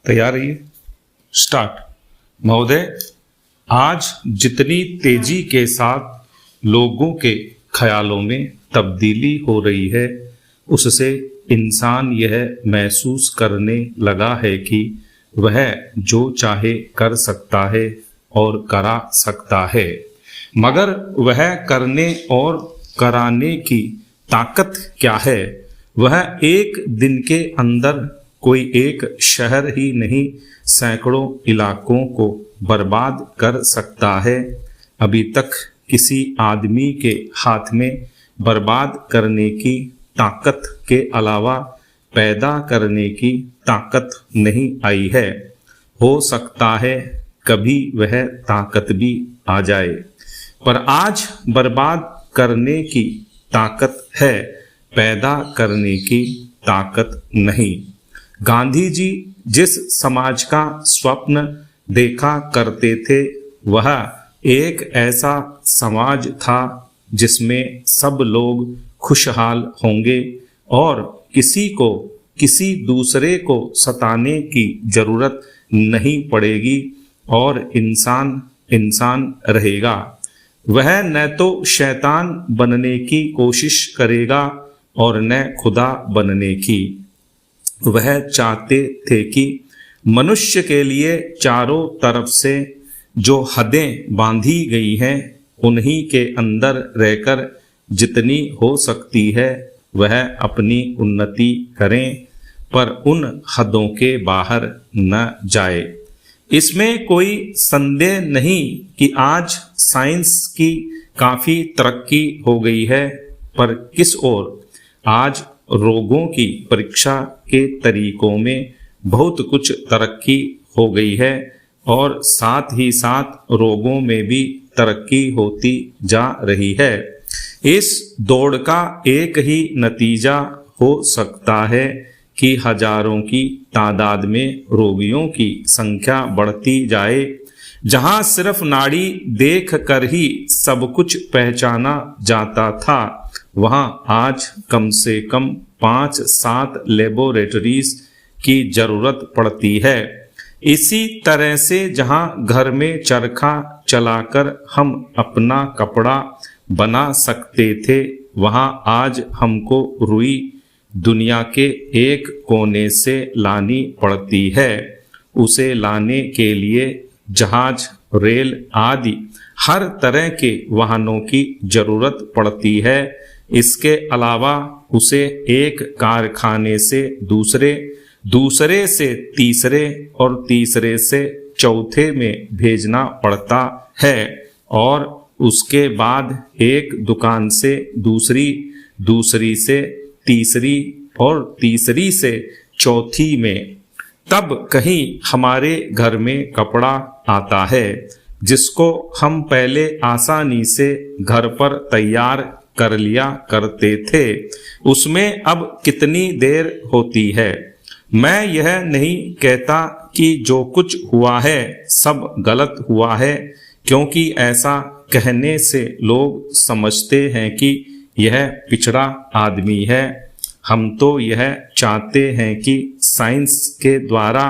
तैयार रहिए। स्टार्ट। महोदय, आज जितनी तेजी के साथ लोगों के ख्यालों में तब्दीली हो रही है, उससे इंसान यह महसूस करने लगा है कि वह जो चाहे कर सकता है और करा सकता है, मगर वह करने और कराने की ताकत क्या है? वह एक दिन के अंदर कोई एक शहर ही नहीं, सैकड़ों इलाकों को बर्बाद कर सकता है। अभी तक किसी आदमी के हाथ में बर्बाद करने की ताकत के अलावा पैदा करने की ताकत नहीं आई है। हो सकता है कभी वह ताकत भी आ जाए, पर आज बर्बाद करने की ताकत है, पैदा करने की ताकत नहीं। गांधी जी जिस समाज का स्वप्न देखा करते थे, वह एक ऐसा समाज था जिसमें सब लोग खुशहाल होंगे और किसी को किसी दूसरे को सताने की जरूरत नहीं पड़ेगी और इंसान इंसान रहेगा। वह न तो शैतान बनने की कोशिश करेगा और न खुदा बनने की। वह चाहते थे कि मनुष्य के लिए चारों तरफ से जो हदें बांधी गई हैं, उन्हीं के अंदर रहकर जितनी हो सकती है वह अपनी उन्नति करें, पर उन हदों के बाहर न जाए। इसमें कोई संदेह नहीं कि आज साइंस की काफ़ी तरक्की हो गई है, पर किस ओर? आज रोगों की परीक्षा के तरीकों में बहुत कुछ तरक्की हो गई है और साथ ही साथ रोगों में भी तरक्की होती जा रही है। इस दौड़ का एक ही नतीजा हो सकता है कि हजारों की तादाद में रोगियों की संख्या बढ़ती जाए। जहां सिर्फ नाड़ी देख कर ही सब कुछ पहचाना जाता था, वहां आज कम से कम 5-7 लेबोरेटरीज की जरूरत पड़ती है। इसी तरह से जहां घर में चरखा चलाकर हम अपना कपड़ा बना सकते थे, वहां आज हमको रुई दुनिया के एक कोने से लानी पड़ती है। उसे लाने के लिए जहाज, रेल आदि हर तरह के वाहनों की जरूरत पड़ती है। इसके अलावा उसे एक कारखाने से दूसरे, दूसरे से तीसरे और तीसरे से चौथे में भेजना पड़ता है और उसके बाद एक दुकान से दूसरी, दूसरी से तीसरी और तीसरी से चौथी में। तब कहीं हमारे घर में कपड़ा आता है जिसको हम पहले आसानी से घर पर तैयार कर लिया करते थे। उसमें अब कितनी देर होती है? मैं यह नहीं कहता कि जो कुछ हुआ है सब गलत हुआ है, क्योंकि ऐसा कहने से लोग समझते हैं कि यह पिछड़ा आदमी है। हम तो यह चाहते हैं कि साइंस के द्वारा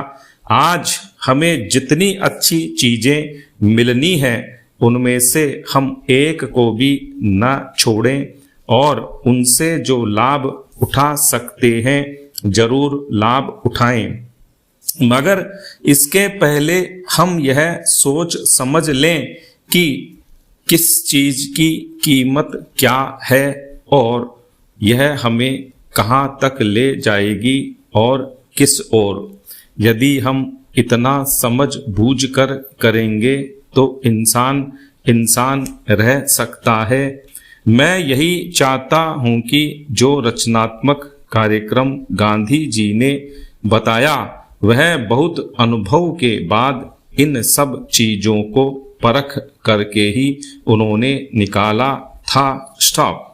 आज हमें जितनी अच्छी चीजें मिलनी है, उनमें से हम एक को भी न छोड़ें और उनसे जो लाभ उठा सकते हैं जरूर लाभ उठाएं। मगर इसके पहले हम यह सोच समझ लें कि किस चीज की कीमत क्या है और यह हमें कहाँ तक ले जाएगी और किस ओर। यदि हम इतना समझ बूझ कर करेंगे तो इंसान इंसान रह सकता है। मैं यही चाहता हूँ कि जो रचनात्मक कार्यक्रम गांधी जी ने बताया, वह बहुत अनुभव के बाद इन सब चीजों को परख करके ही उन्होंने निकाला था। स्टॉप।